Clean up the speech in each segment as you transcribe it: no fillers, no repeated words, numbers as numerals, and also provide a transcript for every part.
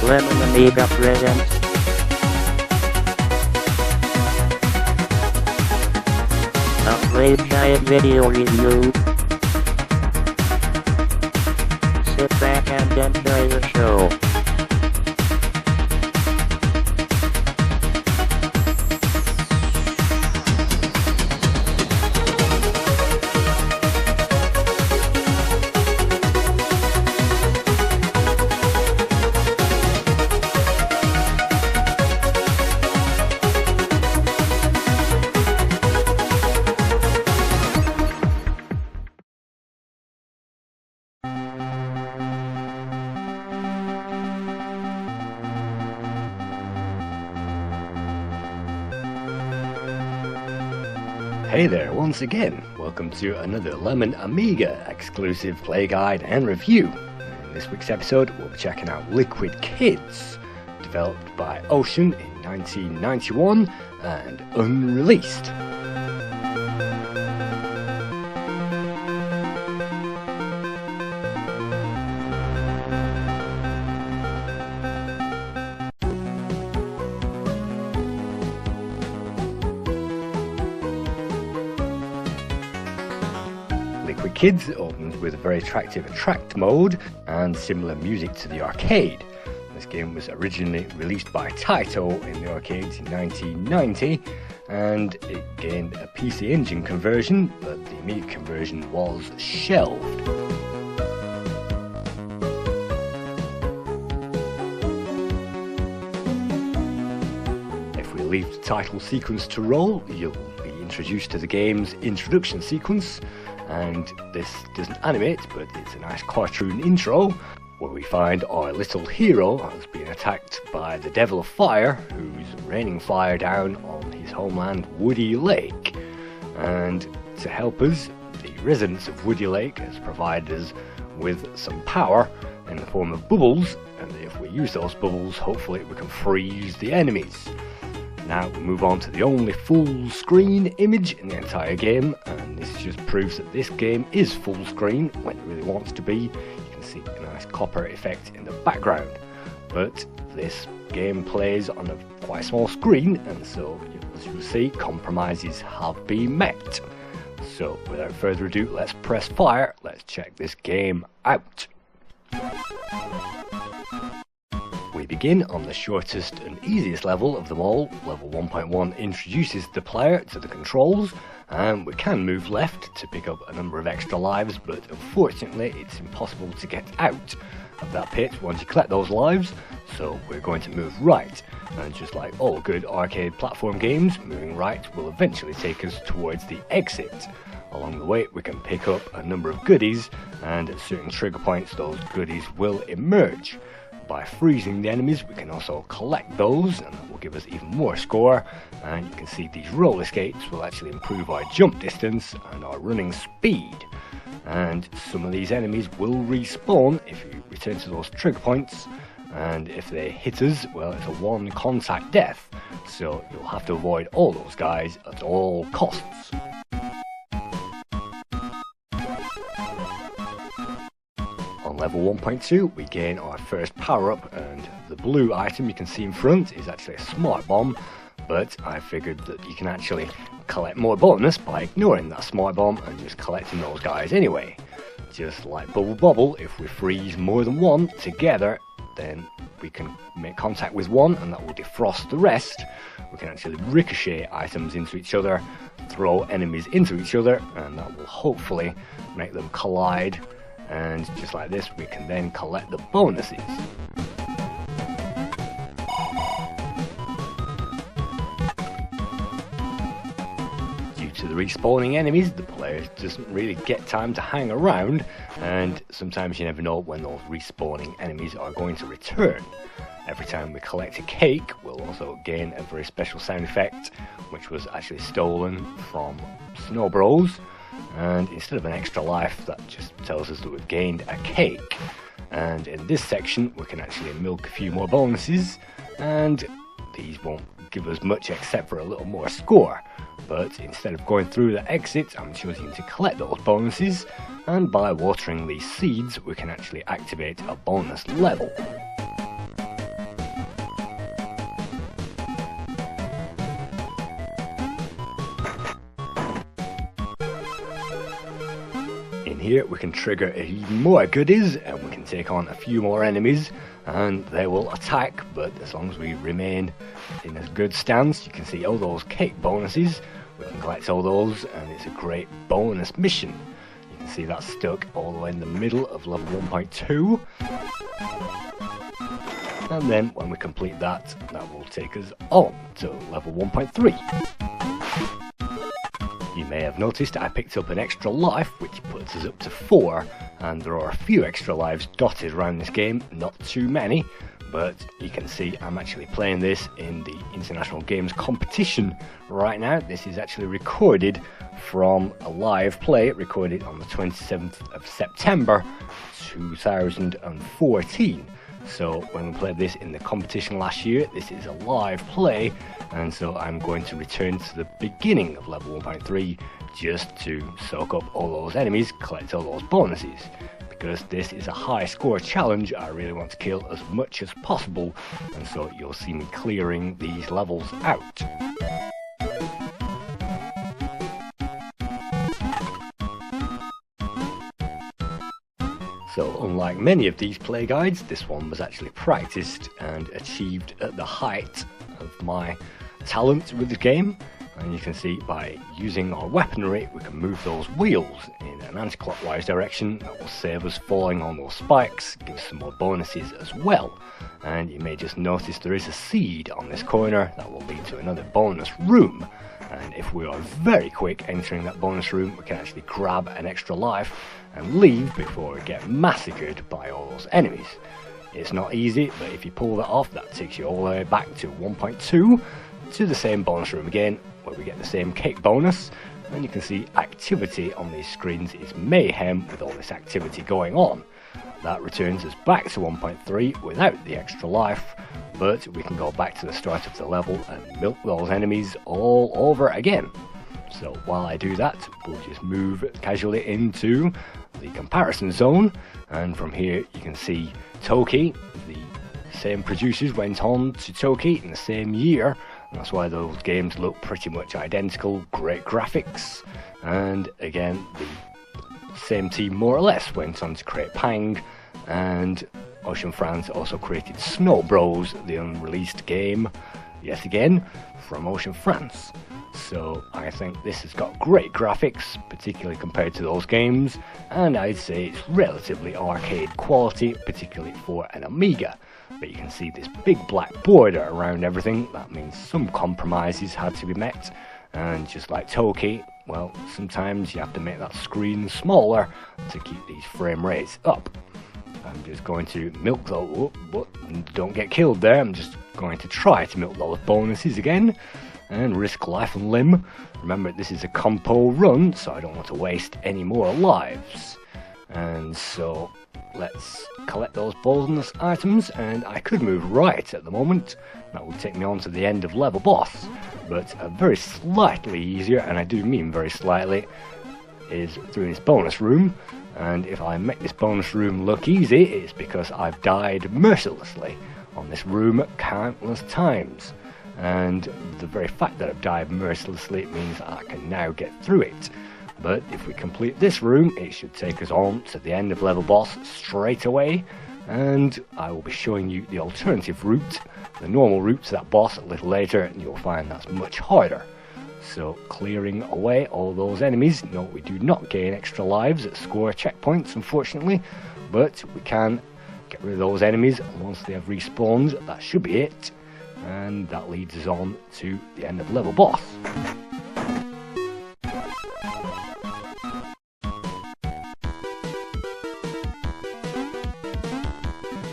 Lemon Amiga presents a Playguide video review. Sit back and enjoy the show. Hey there, once again, welcome to another Lemon Amiga exclusive play guide and review. In this week's episode, we'll be checking out Liquid Kids, developed by Ocean in 1991 and unreleased. Liquid Kids opens with a very attractive attract mode and similar music to the arcade. This game was originally released by Taito in the arcades in 1990 and it gained a PC Engine conversion, but the Amiga conversion was shelved. If we leave the title sequence to roll, you'll be introduced to the game's introduction sequence. And this doesn't animate, but it's a nice cartoon intro where we find our little hero has been attacked by the Devil of Fire, who's raining fire down on his homeland Woody Lake. And to help us, the residents of Woody Lake has provided us with some power in the form of bubbles, and if we use those bubbles, hopefully we can freeze the enemies. Now we move on to the only full screen image in the entire game, and this just proves that this game is full screen when it really wants to be. You can see a nice copper effect in the background, but this game plays on a quite small screen, and so as you'll see, compromises have been met. So without further ado, let's press fire, let's check this game out. We begin on the shortest and easiest level of them all. Level 1.1 introduces the player to the controls, and we can move left to pick up a number of extra lives, but unfortunately it's impossible to get out of that pit once you collect those lives, so we're going to move right. And just like all good arcade platform games, moving right will eventually take us towards the exit. Along the way we can pick up a number of goodies, and at certain trigger points those goodies will emerge. By freezing the enemies we can also collect those, and that will give us even more score, and you can see these roller skates will actually improve our jump distance and our running speed. And some of these enemies will respawn if you return to those trigger points, and if they hit us, well, it's a one contact death, so you'll have to avoid all those guys at all costs. On level 1.2 we gain our first power up, and the blue item you can see in front is actually a smart bomb, but I figured that you can actually collect more bonus by ignoring that smart bomb and just collecting those guys anyway. Just like Bubble Bobble, if we freeze more than one together, then we can make contact with one and that will defrost the rest. We can actually ricochet items into each other, throw enemies into each other, and that will hopefully make them collide. And just like this we can then collect the bonuses. Due to the respawning enemies, the player doesn't really get time to hang around, and sometimes you never know when those respawning enemies are going to return. Every time we collect a cake we'll also gain a very special sound effect, which was actually stolen from Snow Bros. And instead of an extra life, that just tells us that we've gained a cake. And in this section we can actually milk a few more bonuses, and these won't give us much except for a little more score. But instead of going through the exit, I'm choosing to collect those bonuses, and by watering these seeds we can actually activate a bonus level. here we can trigger even more goodies, and we can take on a few more enemies and they will attack, but as long as we remain in a good stance. You can see all those cake bonuses, we can collect all those, and it's a great bonus mission. You can see that's stuck all the way in the middle of level 1.2. And then when we complete that, that will take us on to level 1.3. You may have noticed I picked up an extra life, which puts us up to 4, and there are a few extra lives dotted around this game, not too many, but you can see I'm actually playing this in the International Games competition right now. This is actually recorded from a live play, recorded on the 27th of September 2014. So when we played this in the competition last year, this is a live play, and so I'm going to return to the beginning of level 1.3 just to soak up all those enemies, collect all those bonuses. Because this is a high score challenge, I really want to kill as much as possible, and so you'll see me clearing these levels out. So unlike many of these play guides, this one was actually practiced and achieved at the height of my talent with the game. And you can see by using our weaponry, we can move those wheels in an anti-clockwise direction. That will save us falling on those spikes, give us some more bonuses as well. And you may just notice there is a seed on this corner that will lead to another bonus room. And if we are very quick entering that bonus room, we can actually grab an extra life and leave before we get massacred by all those enemies. It's not easy, but if you pull that off, that takes you all the way back to 1.2 to the same bonus room again, where we get the same cake bonus. And you can see activity on these screens is mayhem with all this activity going on. That returns us back to 1.3 without the extra life, but we can go back to the start of the level and milk those enemies all over again. So while I do that, we'll just move casually into the comparison zone, and from here you can see Toki, the same producers went on to Toki in the same year, and that's why those games look pretty much identical, great graphics, and again the same team more or less went on to create Pang, and Ocean France also created Snow Bros, the unreleased game, yet again from Ocean France. So I think this has got great graphics, particularly compared to those games, and I'd say it's relatively arcade quality, particularly for an Amiga. But you can see this big black border around everything. That means some compromises had to be met, and just like Toki, well, sometimes you have to make that screen smaller to keep these frame rates up. I'm just going to milk those, don't get killed there, I'm just going to try to milk those bonuses again and risk life and limb. Remember, this is a compo run, so I don't want to waste any more lives. And so let's collect those bonus items, and I could move right at the moment. That will take me on to the end of level boss, but a very slightly easier, and I do mean very slightly, is through this bonus room. And if I make this bonus room look easy, it's because I've died mercilessly on this room countless times. And the very fact that I've died mercilessly means I can now get through it. But if we complete this room, it should take us on to the end of level boss straight away, and I will be showing you the alternative route, the normal route to that boss a little later, and you'll find that's much harder. So clearing away all those enemies. No, we do not gain extra lives at score checkpoints, unfortunately, but we can get rid of those enemies once they have respawned. That should be it, and that leads us on to the end of level boss.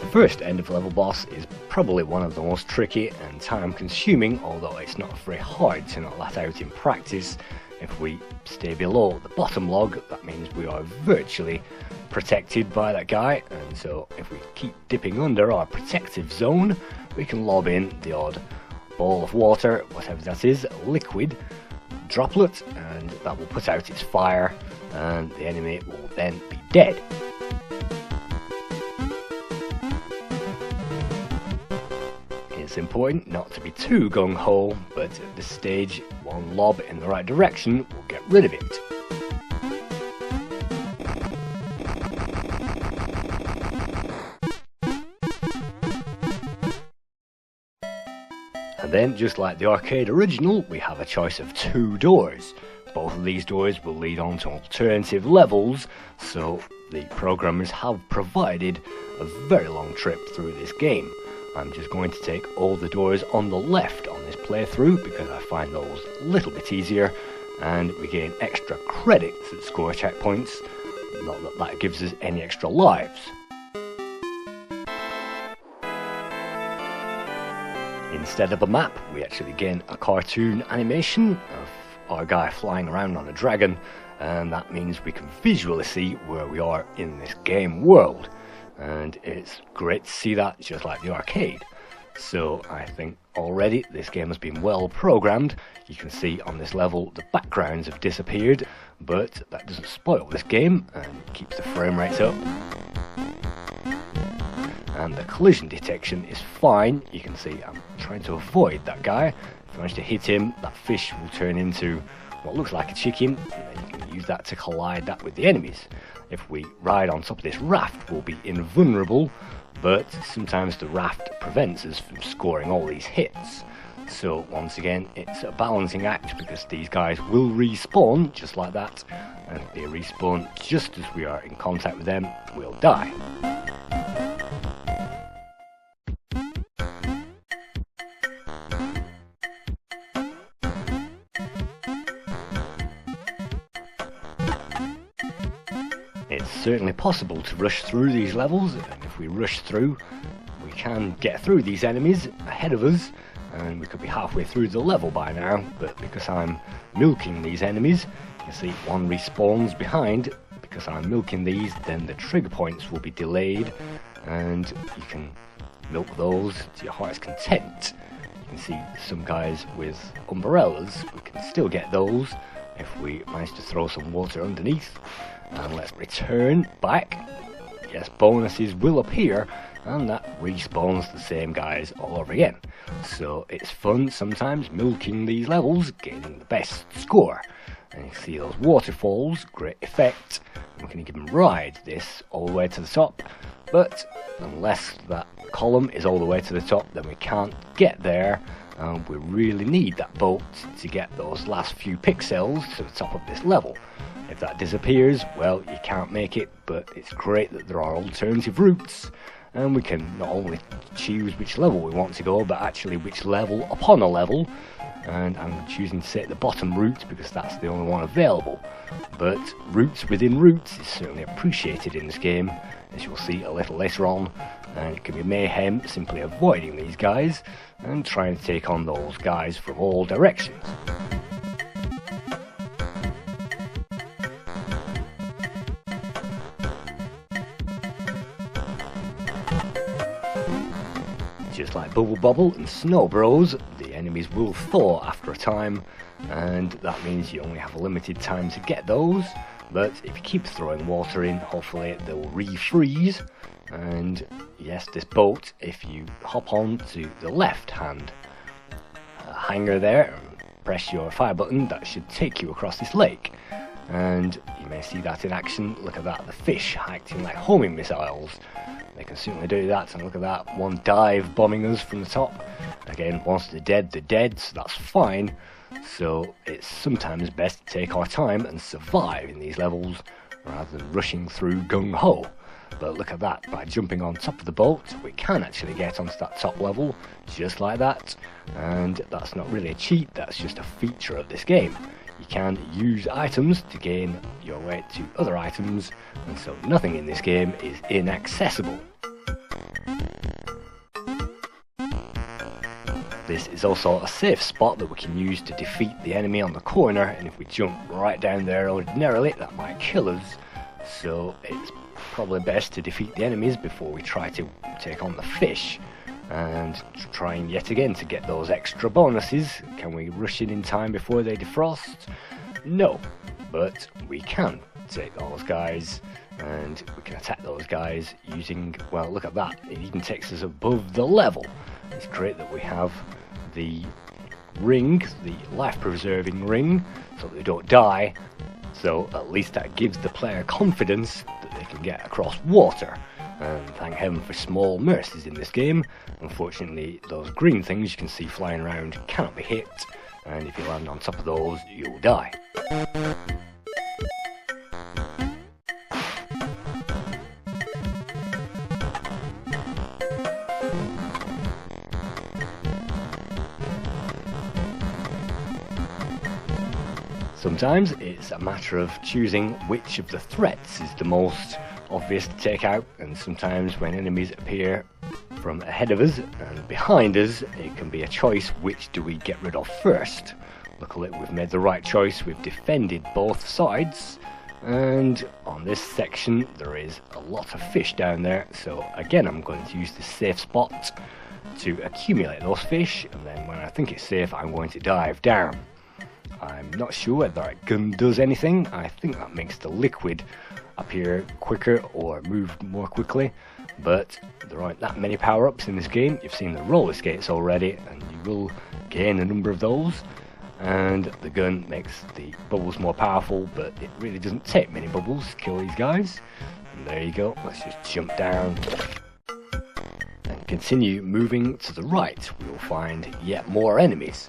The first end of level boss is probably one of the most tricky and time consuming, although it's not very hard to knock that out in practice. If we stay below the bottom log, that means we are virtually protected by that guy, and so if we keep dipping under our protective zone, we can lob in the odd ball of water, whatever that is, liquid droplet, and that will put out its fire, and the enemy will then be dead. It's important not to be too gung-ho, but at this stage, one lob in the right direction will get rid of it. And then, just like the arcade original, we have a choice of 2 doors. Both of these doors will lead on to alternative levels, so the programmers have provided a very long trip through this game. I'm just going to take all the doors on the left on this playthrough because I find those a little bit easier, and we gain extra credits at score checkpoints. Not that that gives us any extra lives. Instead of a map, we actually gain a cartoon animation of our guy flying around on a dragon, and that means we can visually see where we are in this game world, and it's great to see that just like the arcade. So I think already this game has been well programmed. You can see on this level the backgrounds have disappeared, but that doesn't spoil this game and keeps the frame rates up. And the collision detection is fine. You can see I'm trying to avoid that guy. If I manage to hit him, that fish will turn into what looks like a chicken, and then you can use that to collide that with the enemies. If we ride on top of this raft, we'll be invulnerable, but sometimes the raft prevents us from scoring all these hits. So once again, it's a balancing act because these guys will respawn just like that, and if they respawn just as we are in contact with them, we'll die. It's certainly possible to rush through these levels, and if we rush through, we can get through these enemies ahead of us, and we could be halfway through the level by now, but because I'm milking these enemies, you can see one respawns behind. Because I'm milking these, then the trigger points will be delayed, and you can milk those to your heart's content. You can see some guys with umbrellas, we can still get those if we manage to throw some water underneath. And let's return back. Yes, bonuses will appear, and that respawns the same guys all over again. So it's fun sometimes milking these levels, getting the best score. And you can see those waterfalls, great effect. We can even ride this all the way to the top, but unless that column is all the way to the top, then we can't get there. We really need that boat to get those last few pixels to the top of this level. If that disappears, well, you can't make it, but it's great that there are alternative routes, and we can not only choose which level we want to go, but actually which level upon a level. And I'm choosing to take the bottom route because that's the only one available. But routes within routes is certainly appreciated in this game, as you'll see a little later on, and it can be mayhem simply avoiding these guys and trying to take on those guys from all directions. Just like Bubble Bobble and Snow Bros, the enemies will thaw after a time, and that means you only have a limited time to get those, but if you keep throwing water in, hopefully they'll refreeze. And yes, this boat, if you hop on to the left hand hanger there, press your fire button, that should take you across this lake. And you may see that in action. Look at that, the fish acting like homing missiles. They can certainly do that, and look at that, one dive bombing us from the top. Again, once they're dead, so that's fine. So it's sometimes best to take our time and survive in these levels rather than rushing through gung-ho. But look at that, by jumping on top of the boat, we can actually get onto that top level, just like that. And that's not really a cheat, that's just a feature of this game. You can use items to gain your way to other items, and so nothing in this game is inaccessible. This is also a safe spot that we can use to defeat the enemy on the corner, and if we jump right down there ordinarily, that might kill us. So it's probably best to defeat the enemies before we try to take on the fish. And trying yet again to get those extra bonuses. Can we rush in time before they defrost? No, but we can take those guys, and we can attack those guys using, well, look at that, it even takes us above the level. It's great that we have the ring, the life preserving ring, so that they don't die, so at least that gives the player confidence that they can get across water. And thank heaven for small mercies in this game. Unfortunately, those green things you can see flying around cannot be hit, and if you land on top of those, you'll die. Sometimes it's a matter of choosing which of the threats is the most obvious to take out, and sometimes when enemies appear from ahead of us and behind us, it can be a choice which do we get rid of first. Luckily we've made the right choice, we've defended both sides, and on this section there is a lot of fish down there, so again I'm going to use the safe spot to accumulate those fish, and then when I think it's safe I'm going to dive down. I'm not sure whether that gun does anything. I think that makes the liquid appear quicker or move more quickly, but there aren't that many power-ups in this game. You've seen the roller skates already, and you will gain a number of those, and the gun makes the bubbles more powerful, but it really doesn't take many bubbles to kill these guys. And there you go, let's just jump down and continue moving to the right. We will find yet more enemies.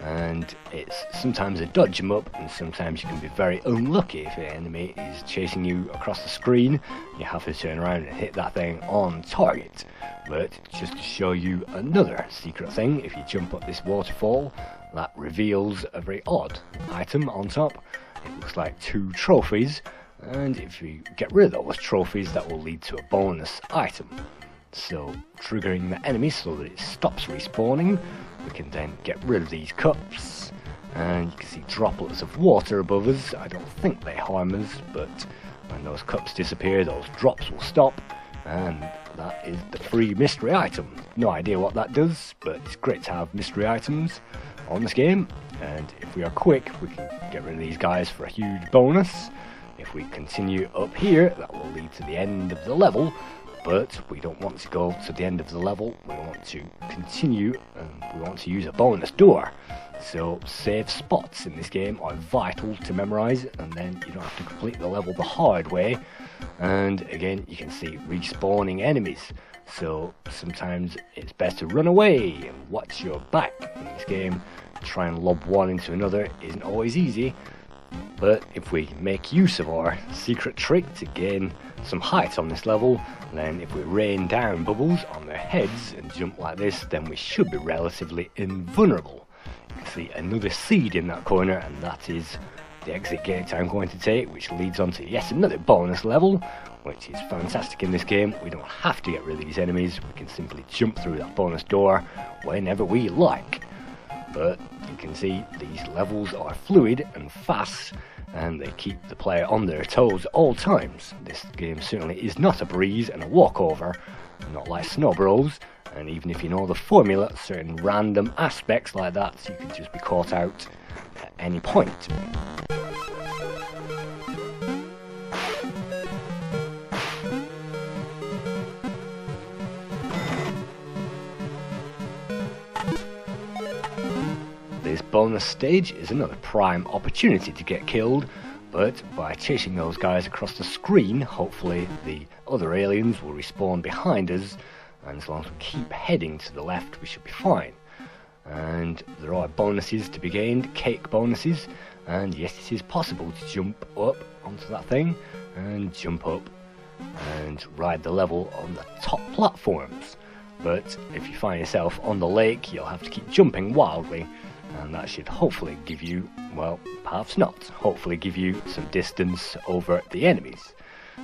And it's sometimes a dodge 'em up, and sometimes you can be very unlucky if an enemy is chasing you across the screen. You have to turn around and hit that thing on target. But just to show you another secret thing, if you jump up this waterfall, that reveals a very odd item on top. It looks like 2 trophies, and if you get rid of those trophies, that will lead to a bonus item. So triggering the enemy so that it stops respawning. We can then get rid of these cups, and you can see droplets of water above us. I don't think they harm us, but when those cups disappear, those drops will stop, and that is the free mystery item. No idea what that does, but it's great to have mystery items on this game, and if we are quick, we can get rid of these guys for a huge bonus. If we continue up here, that will lead to the end of the level, but we don't want to go to the end of the level, we want to continue, and we want to use a bonus door. So safe spots in this game are vital to memorise, and then you don't have to complete the level the hard way. And again, you can see respawning enemies, so sometimes it's best to run away and watch your back in this game. Try and lob one into another isn't always easy, but if we make use of our secret trick to gain some height on this level, then if we rain down bubbles on their heads and jump like this, then we should be relatively invulnerable. You can see another seed in that corner, and that is the exit gate I'm going to take, which leads on to yet another bonus level, which is fantastic in this game. We don't have to get rid of these enemies, we can simply jump through that bonus door whenever we like. But you can see these levels are fluid and fast, and they keep the player on their toes at all times. This game certainly is not a breeze and a walkover, not like Snow Bros, and even if you know the formula, certain random aspects like that, you can just be caught out at any point. This bonus stage is another prime opportunity to get killed, but by chasing those guys across the screen, hopefully the other aliens will respawn behind us, and as long as we keep heading to the left, we should be fine. And there are bonuses to be gained, cake bonuses, and yes, it is possible to jump up onto that thing and jump up and ride the level on the top platforms. But if you find yourself on the lake, you'll have to keep jumping wildly, and that should hopefully give you, well, perhaps not, hopefully give you some distance over the enemies.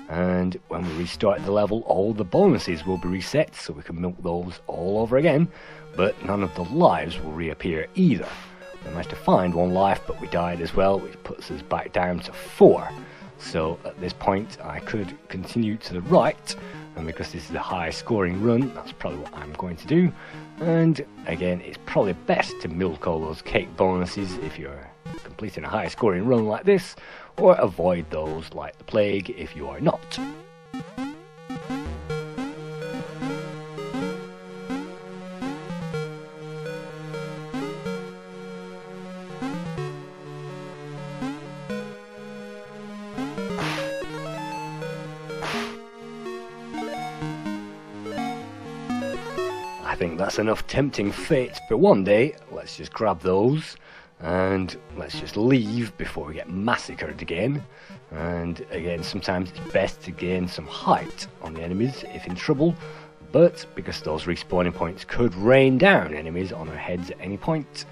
And when we restart the level, all the bonuses will be reset, so we can milk those all over again, but none of the lives will reappear either. We managed to find 1 life, but we died as well, which puts us back down to 4. So at this point I could continue to the right, and because this is a high scoring run, that's probably what I'm going to do. And again, it's probably best to milk all those cake bonuses if you're completing a high scoring run like this, or avoid those like the plague if you are not. I think that's enough tempting fate for one day. Let's just grab those and let's just leave before we get massacred again. And again, sometimes it's best to gain some height on the enemies if in trouble, but because those respawning points could rain down enemies on our heads at any point,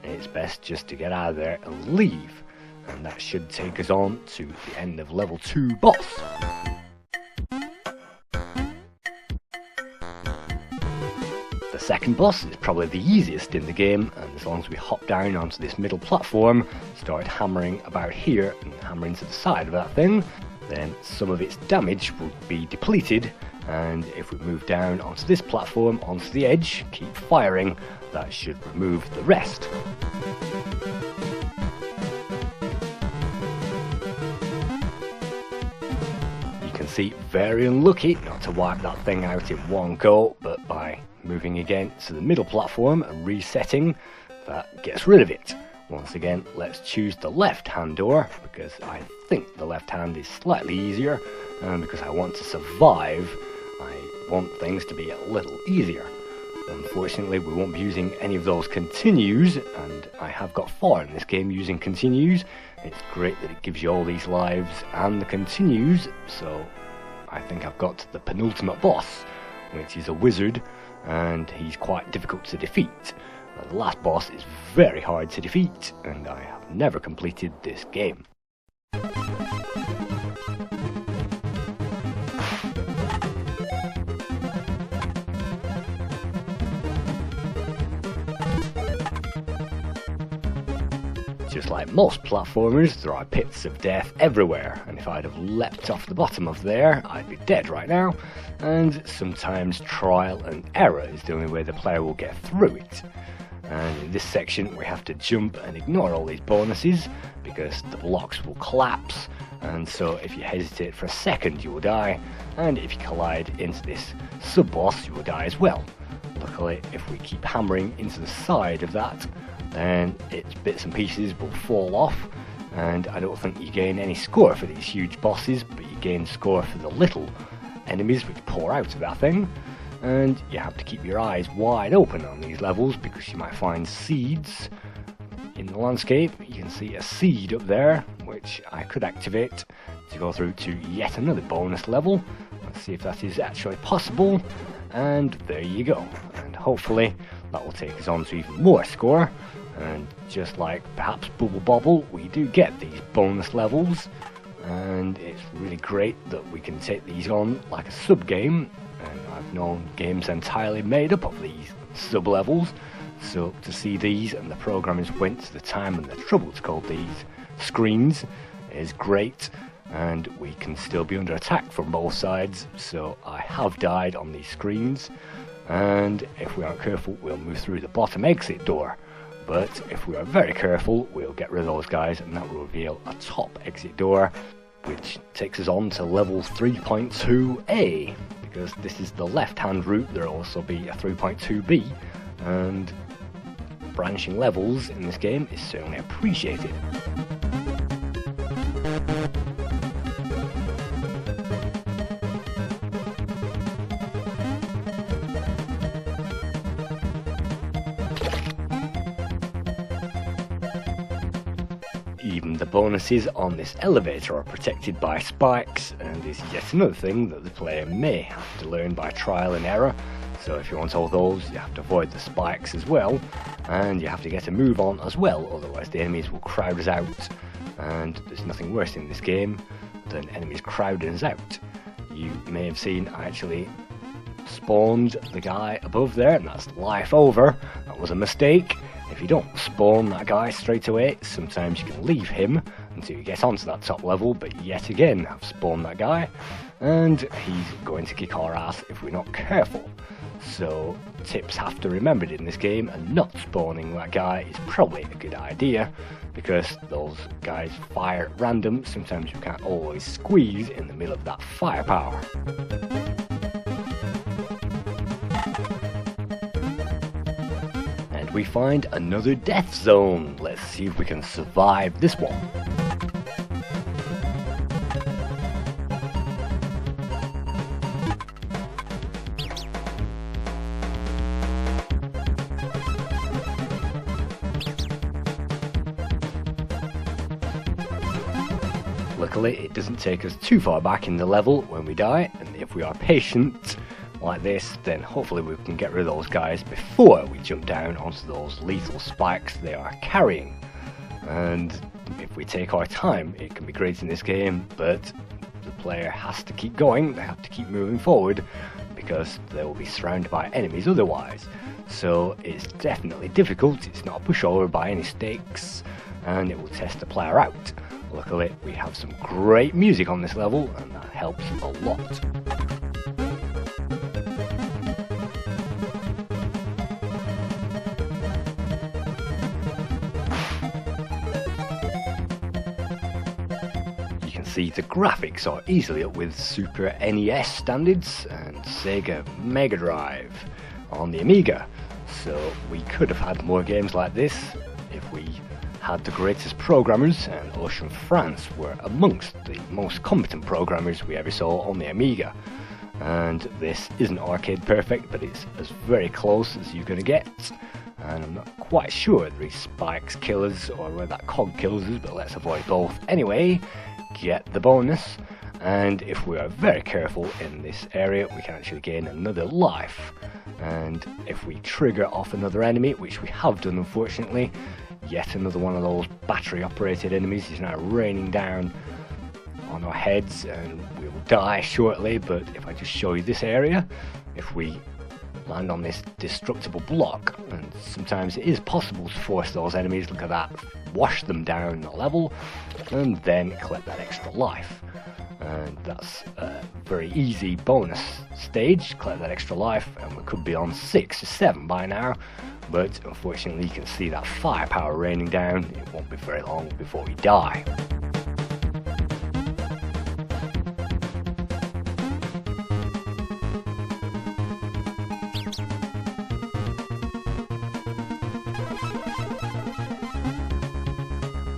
it's best just to get out of there and leave. And that should take us on to the end of level 2 boss. The second boss is probably the easiest in the game, and as long as we hop down onto this middle platform, start hammering about here and hammering to the side of that thing, then some of its damage will be depleted, and if we move down onto this platform, onto the edge, keep firing, that should remove the rest. You can see, very unlucky not to wipe that thing out in one go, but by moving again to the middle platform and resetting, that gets rid of it. Once again, let's choose the left hand door, because I think the left hand is slightly easier, and because I want to survive, I want things to be a little easier. Unfortunately, we won't be using any of those continues, and I have got far in this game using continues. It's great that it gives you all these lives and the continues, so I think I've got to the penultimate boss, which is a wizard, and he's quite difficult to defeat. The last boss is very hard to defeat, and I have never completed this game. Just like most platformers, there are pits of death everywhere, and if I'd have leapt off the bottom of there, I'd be dead right now, and sometimes trial and error is the only way the player will get through it. And in this section we have to jump and ignore all these bonuses, because the blocks will collapse, and so if you hesitate for a second you will die, and if you collide into this sub-boss you will die as well. Luckily, if we keep hammering into the side of that, then its bits and pieces will fall off, and I don't think you gain any score for these huge bosses, but you gain score for the little enemies which pour out of that thing. And you have to keep your eyes wide open on these levels, because you might find seeds in the landscape. You can see a seed up there which I could activate to go through to yet another bonus level. Let's see if that is actually possible, and there you go, and hopefully that will take us on to even more score. And just like perhaps Bubble Bobble, we do get these bonus levels, and it's really great that we can take these on like a sub game, and I've known games entirely made up of these sub levels, so to see these and the programmers went to the time and the trouble to code these screens is great. And we can still be under attack from both sides, so I have died on these screens, and if we aren't careful we'll move through the bottom exit door. But if we are very careful, we'll get rid of those guys, and that will reveal a top exit door, which takes us on to level 3.2a, because this is the left-hand route. There will also be a 3.2b, and branching levels in this game is certainly appreciated. Even the bonuses on this elevator are protected by spikes, and is yet another thing that the player may have to learn by trial and error. So if you want all those, you have to avoid the spikes as well, and you have to get a move on as well, otherwise the enemies will crowd us out, and there's nothing worse in this game than enemies crowding us out. You may have seen I actually spawned the guy above there, and that's life over. That was a mistake. If you don't spawn that guy straight away, sometimes you can leave him until you get onto that top level, but yet again I've spawned that guy, and he's going to kick our ass if we're not careful. So tips have to be remembered in this game, and not spawning that guy is probably a good idea, because those guys fire at random. Sometimes you can't always squeeze in the middle of that firepower. We find another death zone. Let's see if we can survive this one. luckily it doesn't take us too far back in the level when we die, and if we are patient like this, then hopefully we can get rid of those guys before we jump down onto those lethal spikes they are carrying. And if we take our time, it can be great in this game, but the player has to keep going, they have to keep moving forward, because they will be surrounded by enemies otherwise. So it's definitely difficult, it's not a pushover by any stakes, and it will test the player out. Luckily, we have some great music on this level, and that helps a lot. You can see the graphics are easily up with Super NES standards and Sega Mega Drive on the Amiga. So we could have had more games like this if we had the greatest programmers, and Ocean France were amongst the most competent programmers we ever saw on the Amiga. And this isn't arcade perfect, but it's as very close as you're going to get. And I'm not quite sure if these spikes kill us or whether that cog kills us, but let's avoid both anyway. Get the bonus, and if we are very careful in this area, we can actually gain another life. And if we trigger off another enemy, which we have done unfortunately, yet another one of those battery operated enemies is now raining down on our heads, and we will die shortly. But if I just show you this area, if we land on this destructible block, and sometimes it is possible to force those enemies, look at that, wash them down the level and then collect that extra life. And that's a very easy bonus stage, collect that extra life, and we could be on 6 or 7 by now, but unfortunately you can see that firepower raining down. It won't be very long before we die.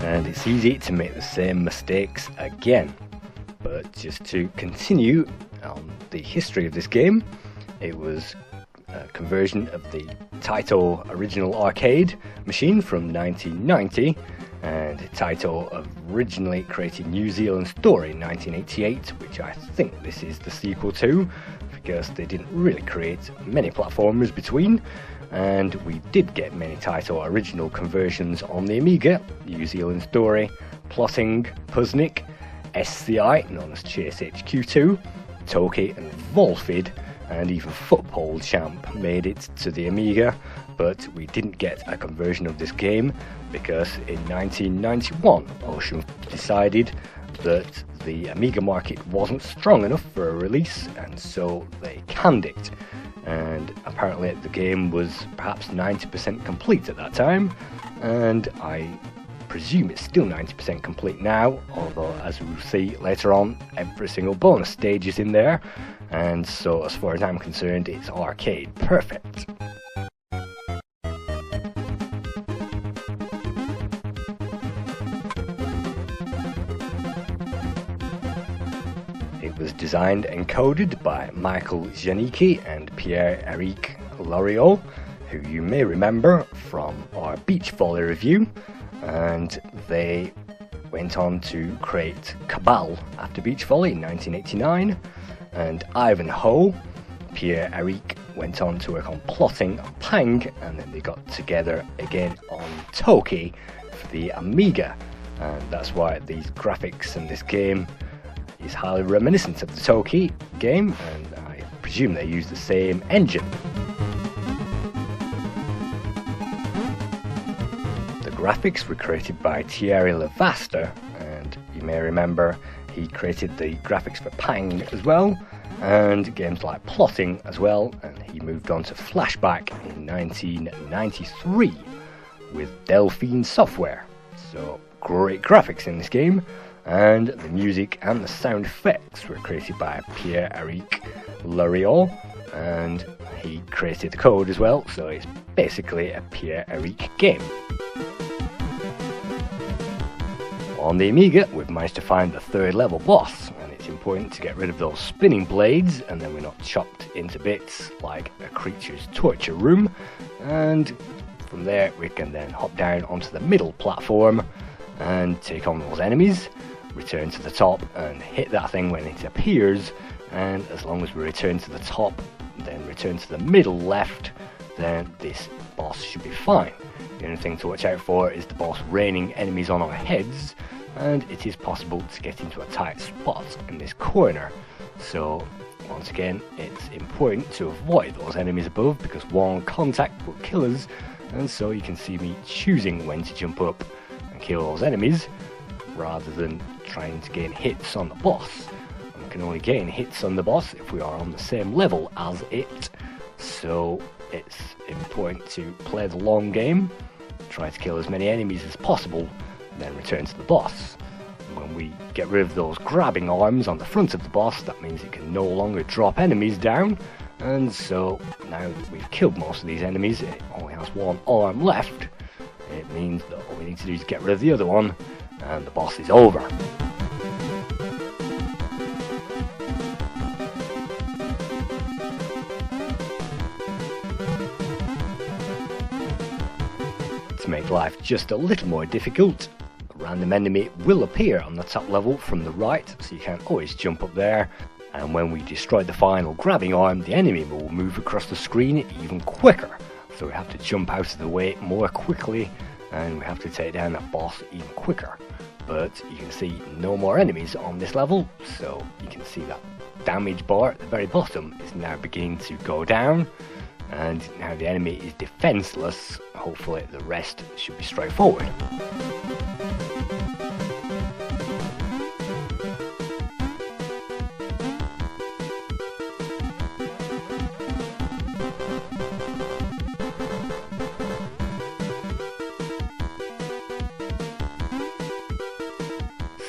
And it's easy to make the same mistakes again. But just to continue on the history of this game, it was a conversion of the Taito original arcade machine from 1990, and Taito originally created New Zealand Story in 1988, which I think this is the sequel to, because they didn't really create many platformers between. And we did get many Taito original conversions on the Amiga: New Zealand Story, Plotting, Puznik, SCI, known as Chase HQ2, Toki and Volfid, and even Football Champ made it to the Amiga, but we didn't get a conversion of this game because in 1991 Ocean decided that the Amiga market wasn't strong enough for a release, and so they canned it. And apparently the game was perhaps 90% complete at that time, and I presume it's still 90% complete now, although as we'll see later on, every single bonus stage is in there, and so as far as I'm concerned, it's arcade perfect. It was designed and coded by Michael Janicki and Pierre Loriaux, who you may remember from our Beach Volley review, and they went on to create Cabal after Beach Volley in 1989, and Ivanhoe. Pierre went on to work on Plotting and Pang, and then they got together again on Toki for the Amiga, and that's why these graphics in this game is highly reminiscent of the Toki game, and I presume they use the same engine. The graphics were created by Thierry Levaster, and you may remember he created the graphics for Pang as well, and games like Plotting as well, and he moved on to Flashback in 1993 with Delphine Software. So great graphics in this game, and the music and the sound effects were created by Pierre-Eric Loriaux, and he created the code as well, so it's basically a Pierre-Eric game. On the Amiga, we've managed to find the 3rd level boss, and it's important to get rid of those spinning blades, and then we're not chopped into bits like a creature's torture room, and from there we can then hop down onto the middle platform and take on those enemies. return to the top and hit that thing when it appears, and as long as we return to the top, then return to the middle left, then this boss should be fine. The only thing to watch out for is the boss raining enemies on our heads, and it is possible to get into a tight spot in this corner. So once again, it's important to avoid those enemies above, because one contact will kill us, and so you can see me choosing when to jump up and kill those enemies rather than trying to gain hits on the boss. And we can only gain hits on the boss if we are on the same level as it, so it's important to play the long game, try to kill as many enemies as possible, and then return to the boss. When we get rid of those grabbing arms on the front of the boss, that means it can no longer drop enemies down, and so now that we've killed most of these enemies, it only has one arm left. It means that all we need to do is get rid of the other one, and the boss is over. To make life just a little more difficult, a random enemy will appear on the top level from the right, so you can't always jump up there, and when we destroy the final grabbing arm, the enemy will move across the screen even quicker, so we have to jump out of the way more quickly, and we have to take down that boss even quicker. But you can see no more enemies on this level, so you can see that damage bar at the very bottom is now beginning to go down, and now the enemy is defenseless. Hopefully the rest should be straightforward.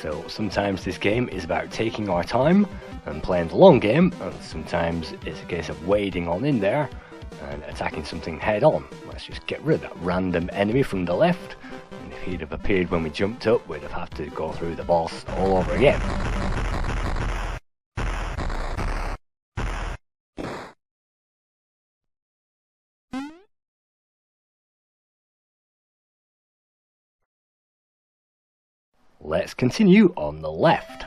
So sometimes this game is about taking our time and playing the long game, and sometimes it's a case of wading on in there and attacking something head on. Let's just get rid of that random enemy from the left, and if he'd have appeared when we jumped up, we'd have had to go through the boss all over again. Let's continue on the left.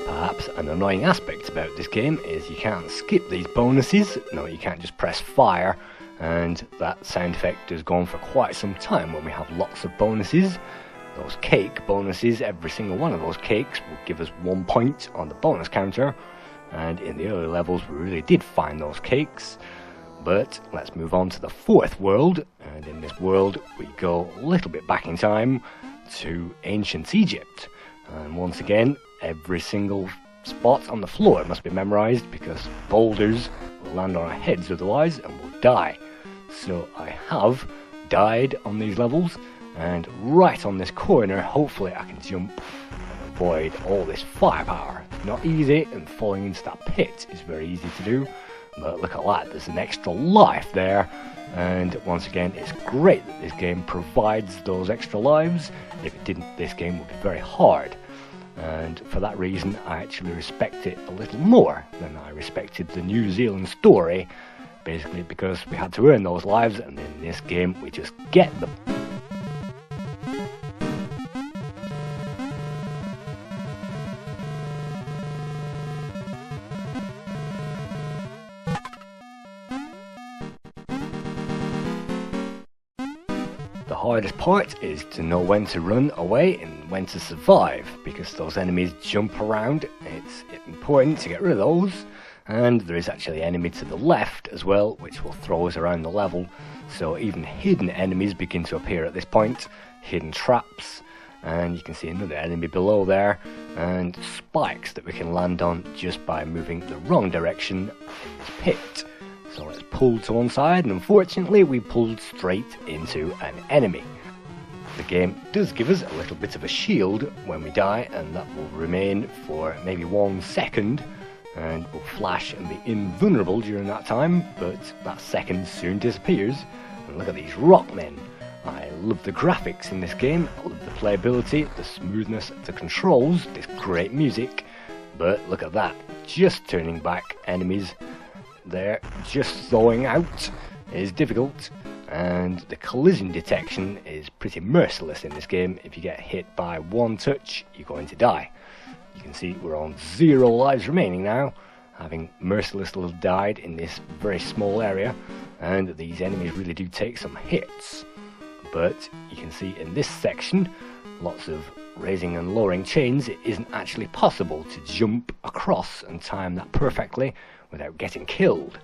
Perhaps an annoying aspect about this game is you can't skip these bonuses. No, you can't just press fire, and that sound effect has gone for quite some time when we have lots of bonuses. Those cake bonuses, every single one of those cakes will give us 1 point on the bonus counter, and in the early levels we really did find those cakes. But let's move on to the fourth world, and in this world we go a little bit back in time to ancient Egypt. And once again, every single spot on the floor must be memorized, because boulders will land on our heads otherwise and we'll die. So I have died on these levels, and right on this corner hopefully I can jump and avoid all this firepower. It's not easy, and falling into that pit is very easy to do. But look at that, there's an extra life there, and once again it's great that this game provides those extra lives. If it didn't, this game would be very hard, and for that reason I actually respect it a little more than I respected the New Zealand story, basically because we had to earn those lives, and in this game we just get them. The hardest part is to know when to run away and when to survive, because those enemies jump around. It's important to get rid of those, and there is actually an enemy to the left as well which will throw us around the level, so even hidden enemies begin to appear at this point, hidden traps, and you can see another enemy below there, and spikes that we can land on just by moving the wrong direction in this pit. So let's pull to one side, and unfortunately we pulled straight into an enemy. The game does give us a little bit of a shield when we die, and that will remain for maybe 1 second, and will flash and be invulnerable during that time, but that second soon disappears. And look at these rockmen. I love the graphics in this game, I love the playability, the smoothness of the controls, this great music, but look at that, just turning back enemies there, just throwing out is difficult, and the collision detection is pretty merciless in this game. If you get hit by one touch, you're going to die. You can see we're on 0 lives remaining now, having mercilessly died in this very small area, and these enemies really do take some hits. But you can see in this section, lots of raising and lowering chains. It isn't actually possible to jump across and time that perfectly without getting killed.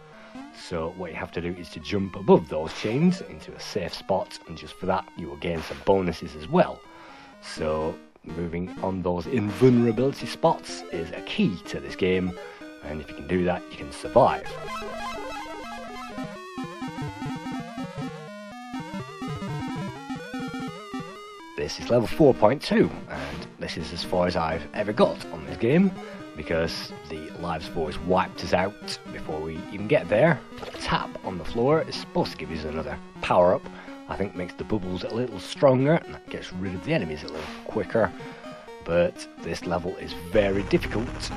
So what you have to do is to jump above those chains into a safe spot, and just for that you will gain some bonuses as well. So moving on those invulnerability spots is a key to this game, and if you can do that, you can survive. This is level 4.2, and this is as far as I've ever got on this game, because the lives have always wiped us out before we even get there. A tap on the floor is supposed to give us another power-up. I think makes the bubbles a little stronger, and that gets rid of the enemies a little quicker. But this level is very difficult,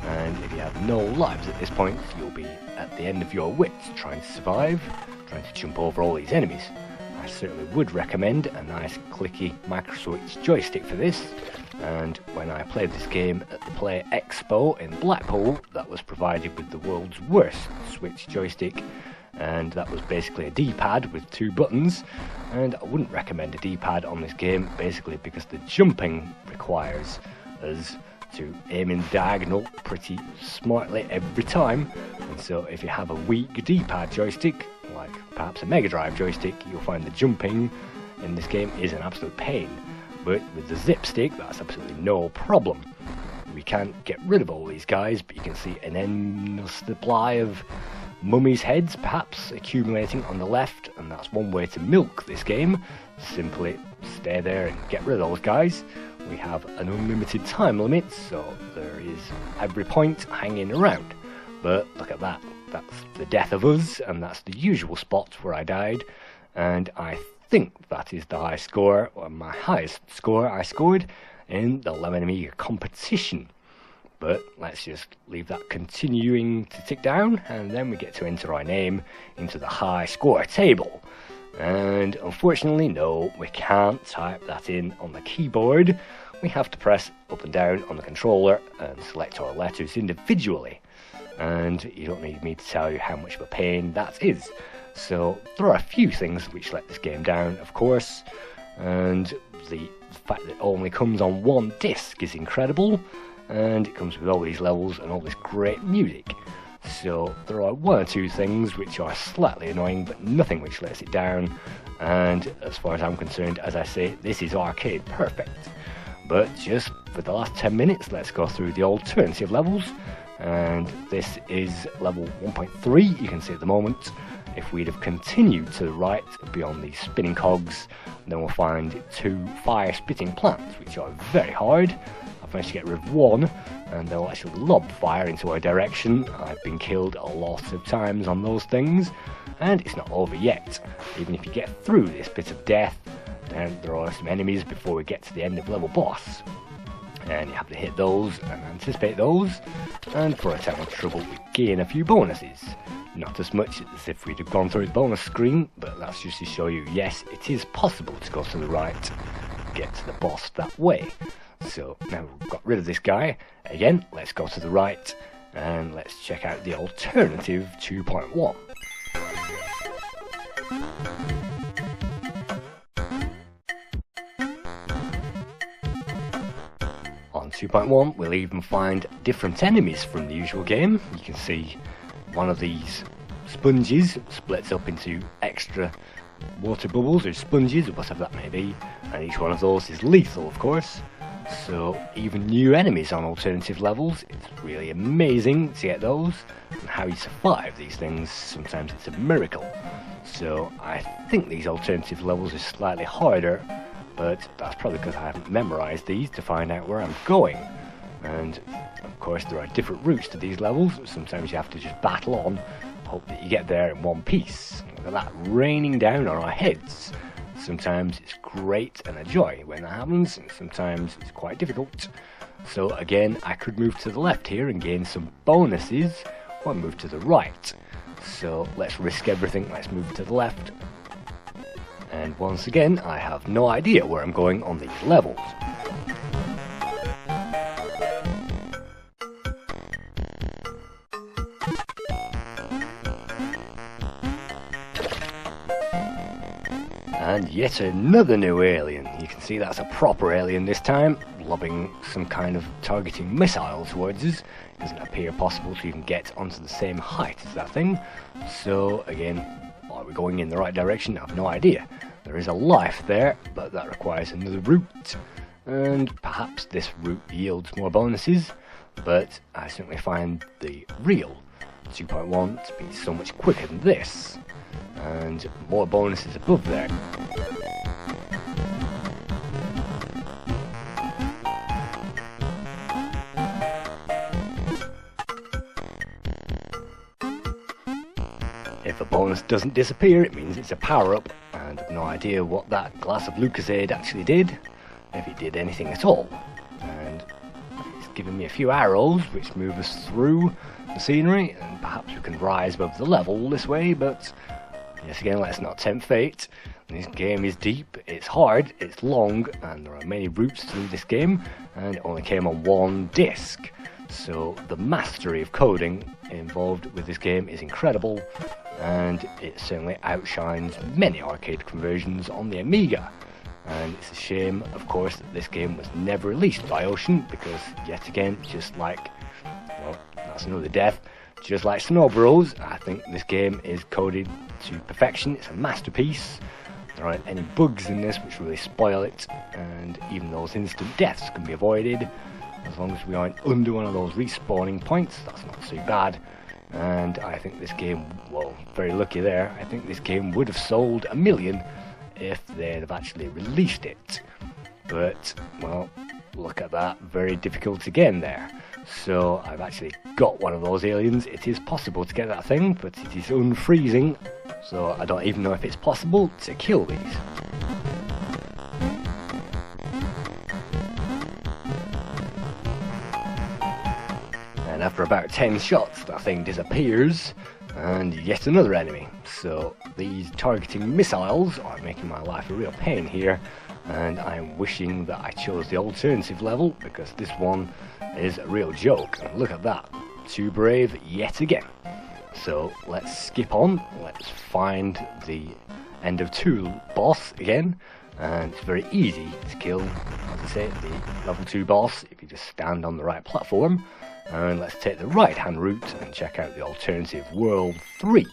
and if you have no lives at this point, you'll be at the end of your wits trying to survive, trying to jump over all these enemies. I certainly would recommend a nice clicky micro-switch joystick for this, and when I played this game at the Play Expo in Blackpool, that was provided with the world's worst Switch joystick, and that was basically a D-pad with 2 buttons, and I wouldn't recommend a D-pad on this game, basically because the jumping requires us to aim in diagonal pretty smartly every time, and so if you have a weak D-pad joystick, like perhaps a Mega Drive joystick, you'll find the jumping in this game is an absolute pain. But with the zip stick, that's absolutely no problem. We can't get rid of all these guys, but you can see an endless supply of mummies' heads perhaps accumulating on the left, and that's one way to milk this game. Simply stay there and get rid of those guys. We have an unlimited time limit, so there is every point hanging around. But look at that, that's the death of us, and that's the usual spot where I died, and I think that is the high score, or my highest score I scored in the Lemon Amiga competition. But let's just leave that continuing to tick down, and then we get to enter our name into the high score table. And unfortunately, no, we can't type that in on the keyboard. We have to press up and down on the controller and select our letters individually. And you don't need me to tell you how much of a pain that is. So there are a few things which let this game down, of course, and the fact that it only comes on 1 disc is incredible, and it comes with all these levels and all this great music. So there are 1 or 2 things which are slightly annoying, but nothing which lets it down, and as far as I'm concerned, as I say, this is arcade perfect. But just for the last 10 minutes, let's go through the alternative levels, and this is level 1.3, you can see at the moment. If we'd have continued to the right beyond these spinning cogs, then we'll find 2 fire-spitting plants, which are very hard. I've managed to get rid of 1, and they'll actually lob fire into our direction. I've been killed a lot of times on those things, and it's not over yet. Even if you get through this bit of death, then there are some enemies before we get to the end of level boss. And you have to hit those and anticipate those, and for a time of trouble we gain a few bonuses. Not as much as if we'd have gone through the bonus screen, but that's just to show you, yes, it is possible to go to the right and get to the boss that way. So now we've got rid of this guy, again, let's go to the right, and let's check out the alternative 2.1. On 2.1, we'll even find different enemies from the usual game. You can see one of these sponges splits up into extra water bubbles or sponges or whatever that may be, and each one of those is lethal, of course. So even new enemies on alternative levels, it's really amazing to get those, and how you survive these things, sometimes it's a miracle. So I think these alternative levels are slightly harder, but that's probably because I haven't memorized these to find out where I'm going. And of course there are different routes to these levels. Sometimes you have to just battle on, hope that you get there in one piece. Look at that, raining down on our heads. Sometimes it's great and a joy when that happens, and sometimes it's quite difficult. So again, I could move to the left here and gain some bonuses, or move to the right. So let's risk everything, let's move to the left. And once again, I have no idea where I'm going on these levels. And yet another new alien. You can see that's a proper alien this time, lobbing some kind of targeting missile towards us. It doesn't appear possible to even get onto the same height as that thing. So again, are we going in the right direction? I have no idea. There is a life there, but that requires another route. And perhaps this route yields more bonuses, but I certainly find the real 2.1 to be so much quicker than this. And more bonuses above there. If a bonus doesn't disappear, it means it's a power-up, and I've no idea what that glass of Lucozade actually did, if it did anything at all. And it's given me a few arrows which move us through the scenery, and perhaps we can rise above the level this way, but yes, again, let's not tempt fate. This game is deep, it's hard, it's long, and there are many routes through this game, and it only came on one disc. So the mastery of coding involved with this game is incredible, and it certainly outshines many arcade conversions on the Amiga. And it's a shame, of course, that this game was never released by Ocean, because yet again, just like, well, that's another death. Just like Snow Bros, I think this game is coded to perfection. It's a masterpiece. There aren't any bugs in this which really spoil it, and even those instant deaths can be avoided. As long as we aren't under one of those respawning points, that's not too bad. And I think this game, well, very lucky there, I think this game would have sold 1 million if they'd have actually released it. But, well, look at that, very difficult again there. So I've actually got one of those aliens. It is possible to get that thing, but it is unfreezing, so I don't even know if it's possible to kill these. And after about 10 shots, that thing disappears, and yet another enemy. So these targeting missiles are making my life a real pain here, and I'm wishing that I chose the alternative level, because this one is a real joke. And look at that, too brave yet again. So let's skip on, let's find the end of 2 boss again, and it's very easy to kill, as I say, the level 2 boss if you just stand on the right platform. And let's take the right hand route and check out the alternative World 3.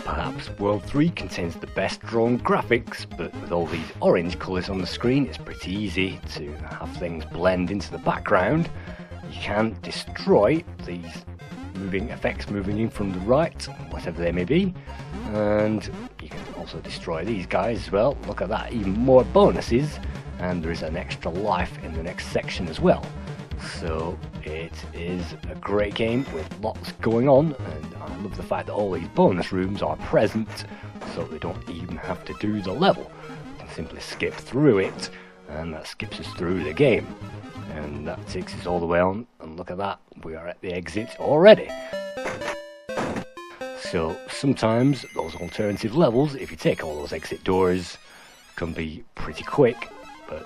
Perhaps World 3 contains the best drawn graphics, but with all these orange colours on the screen, it's pretty easy to have things blend into the background. You can destroy these moving effects moving in from the right, whatever they may be, and you can also destroy these guys as well. Look at that, even more bonuses, and there is an extra life in the next section as well. So it is a great game with lots going on, and I love the fact that all these bonus rooms are present, so they don't even have to do the level. You can simply skip through it, and that skips us through the game. And that takes us all the way on, and look at that, we are at the exit already. So sometimes those alternative levels, if you take all those exit doors, can be pretty quick, but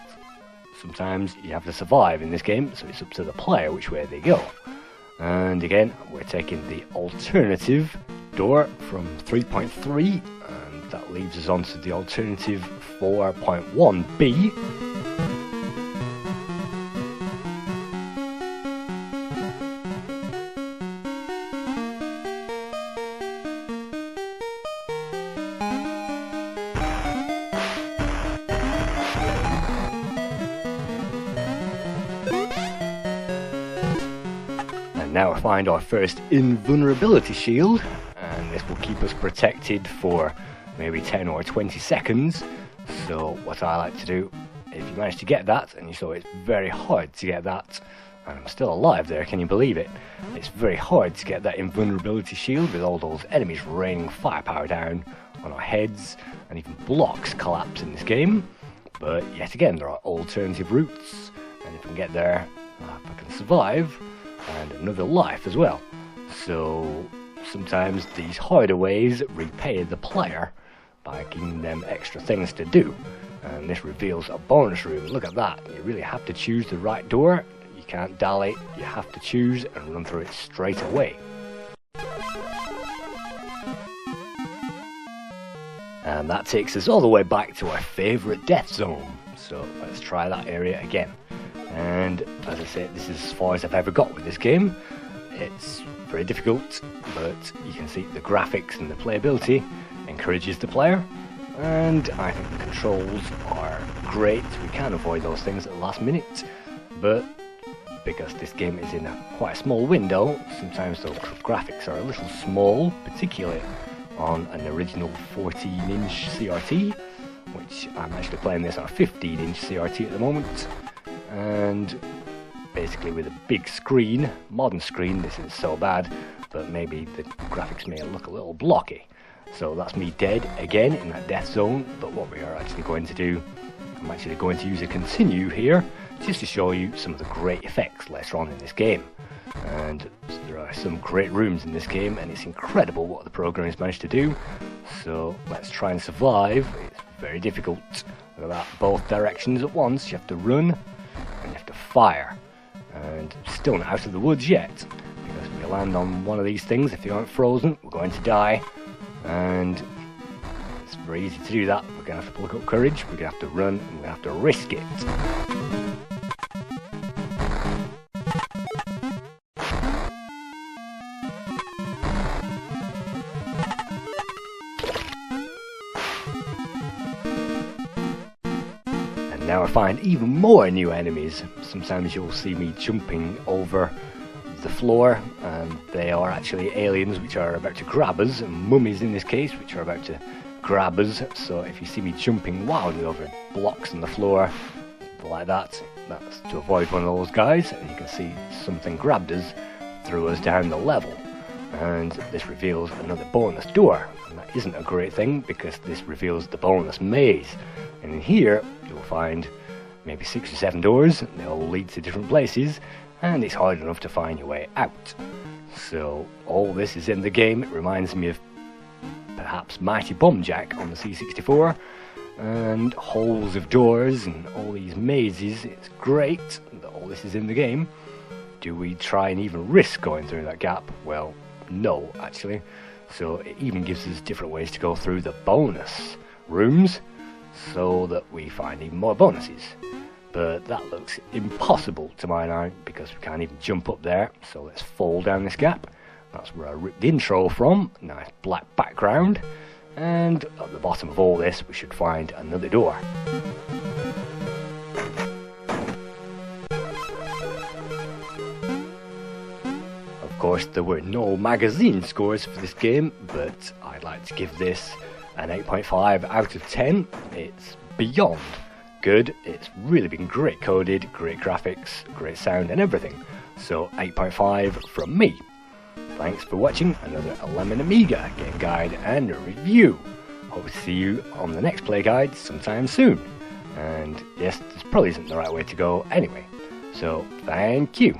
sometimes you have to survive in this game, so it's up to the player which way they go. And again, we're taking the alternative door from 3.3, and that leaves us onto the alternative 4.1b. Now we find our first invulnerability shield, and this will keep us protected for maybe 10 or 20 seconds. So what I like to do, if you manage to get that, and you saw it's very hard to get that, and I'm still alive there, can you believe it? It's very hard to get that invulnerability shield with all those enemies raining firepower down on our heads, and even blocks collapse in this game. But yet again, there are alternative routes, and if I can get there, if I can survive, and another life as well. So sometimes these hideaways repay the player by giving them extra things to do. And this reveals a bonus room. Look at that. You really have to choose the right door. You can't dally. You have to choose and run through it straight away. And that takes us all the way back to our favourite death zone. So let's try that area again. And as I said, this is as far as I've ever got with this game. It's very difficult, but you can see the graphics and the playability encourages the player. And I think the controls are great. We can avoid those things at the last minute, but because this game is in quite a small window, sometimes those graphics are a little small, particularly on an original 14-inch CRT, which I'm actually playing this on a 15-inch CRT at the moment. And basically with a big screen, modern screen, this is so bad, but maybe the graphics may look a little blocky. So that's me dead again in that death zone, but what we are actually going to do, I'm actually going to use a continue here, just to show you some of the great effects later on in this game. And there are some great rooms in this game, and it's incredible what the program has managed to do. So let's try and survive. It's very difficult. Look at that, both directions at once. You have to run, and you have to fire. And still not out of the woods yet, because if we land on one of these things, if they aren't frozen, we're going to die. And it's very easy to do that. We're going to have to pluck up courage, we're going to have to run, and we're going to have to risk it. And now I find even more new enemies. Sometimes you'll see me jumping over the floor, and they are actually aliens which are about to grab us, and mummies in this case which are about to grab us. So if you see me jumping wildly over blocks on the floor like that, that's to avoid one of those guys, and you can see something grabbed us, threw us down the level. And this reveals another bonus door, and that isn't a great thing because this reveals the bonus maze. And in here you'll find maybe 6 or 7 doors, and they all lead to different places, and it's hard enough to find your way out. So all this is in the game. It reminds me of perhaps Mighty Bomb Jack on the C64, and holes of doors and all these mazes. It's great that all this is in the game. Do we try and even risk going through that gap? Well, no, actually. So it even gives us different ways to go through the bonus rooms, so that we find even more bonuses. But that looks impossible to my eye because we can't even jump up there. So let's fall down this gap. That's where I ripped the intro from. Nice black background. And at the bottom of all this, we should find another door. Of course, there were no magazine scores for this game, but I'd like to give this an 8.5 out of 10. It's beyond good. It's really been great coded, great graphics, great sound and everything. So 8.5 from me. Thanks for watching another Lemon Amiga game guide and a review. Hope to see you on the next Playguide sometime soon. And yes, this probably isn't the right way to go anyway. So thank you.